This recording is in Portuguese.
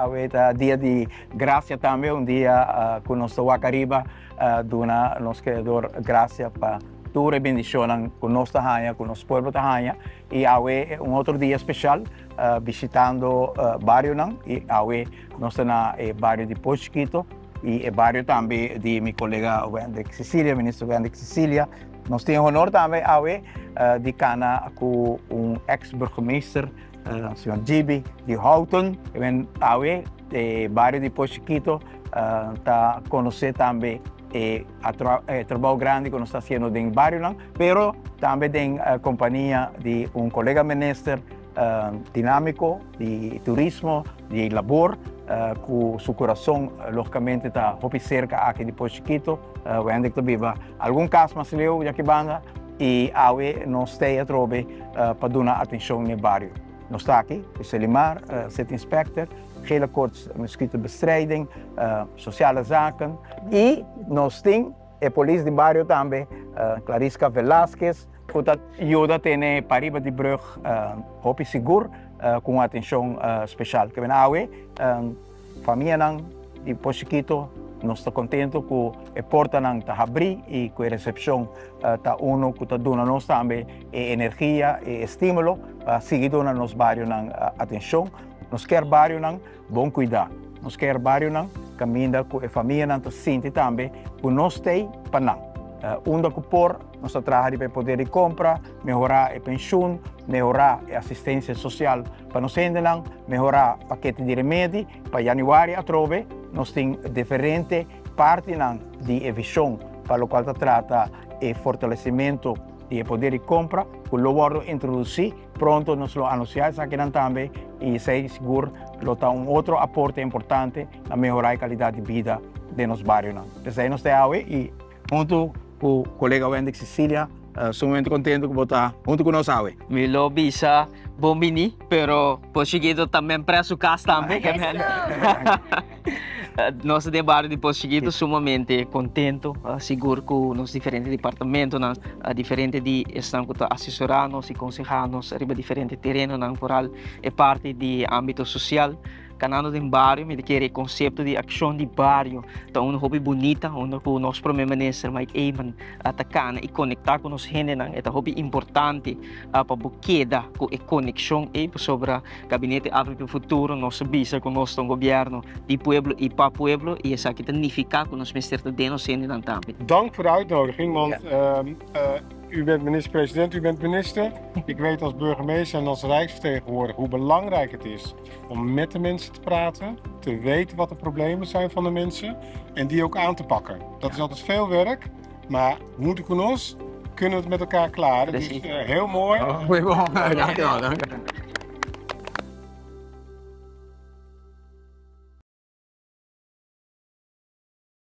Aweta dia de graça também, dia com nosso Wakariba, dona nosso criador graça para toda bendição com nossa rainha, com nosso povo da rainha. E awe outro dia especial, visitando bairro não, e awe nós na bairro de Poço Chiquito e bairro também de minha colega Wendy Cecília, ministro Wendy Cecília. Nós temos honor também awe de cana com ex-burgemeester, senhor Gibi de Houghton, e awe bairro de Poço Chiquito, tá conhecer também trabalho grande que nós está fazendo no bairro, não? Pero também tem companhia de colega ministro dinâmico de turismo, de labor, com seu coração logicamente está muito cerca aqui de Poço Chiquito, onde está viva. Algum caso mais leu já que banga e awe nós temos a trobe para dar atenção no bairro. Nós está aqui, o Selimar, City Inspector, gele koorts, mosquitobestrijding, sociale zaken. E nós temos a polícia de bairro também, Clarisca Velasquez, que ajuda a Pariba de Brug, Hopi Seguro, com atenção especial. Que awe, família de Poço Chiquito, nós estamos contentes com a porta está abrir e com a recepção está uno que está dando nós também energia e estímulo, seguido na nosso bairro atenção. Nós queremos bairro bom cuidar. Nós queremos bairro caminhar com a família está sente também que nós temos para não. Onde que por nossa trabalho para poder de compra, melhorar a pensão, melhorar a assistência social para nós ainda melhorar o paquete de remédio para janeiro a trove. Nós temos diferentes partes de visão para o qual trata o fortalecimento de poder de compra, que lo vamos introduzir pronto nós lo anunciamos aqui também e sei seguro que está outro aporte importante na melhorar a qualidade de vida de nos bairros. Então nós temos e junto com o colega Wendy Cecília, sou muito contente de estar junto com nós. Me lobby sa Bombini, pero Poço Chiquito também preço casa também. Nós de bairro de Poço Chiquito sumamente contento, seguro com nos diferentes departamentos, diferente de estão assessorando e aconselhando sobre diferentes terrenos na rural e parte de âmbito social. Canando de bairro, me quer conceito de ação de bairro, então um hobby bonita, onde o nosso primeiro-ministro Mike Eyman atacando e conectar com os gente, é um hobby importante para buqueda com a conexão sobre o gabinete do futuro, nosso visa com o nosso governo de pueblo e para pueblo e essa que significa com os ministros de nos gente também. Dank voor de uitnodiging, want u bent minister-president, u bent minister. Ik weet als burgemeester en als rijksvertegenwoordiger hoe belangrijk het is om met de mensen te praten, te weten wat de problemen zijn van de mensen en die ook aan te pakken. Dat is altijd veel werk, maar moeten kunnen we het met elkaar klaren. Dus heel mooi. Dank je wel.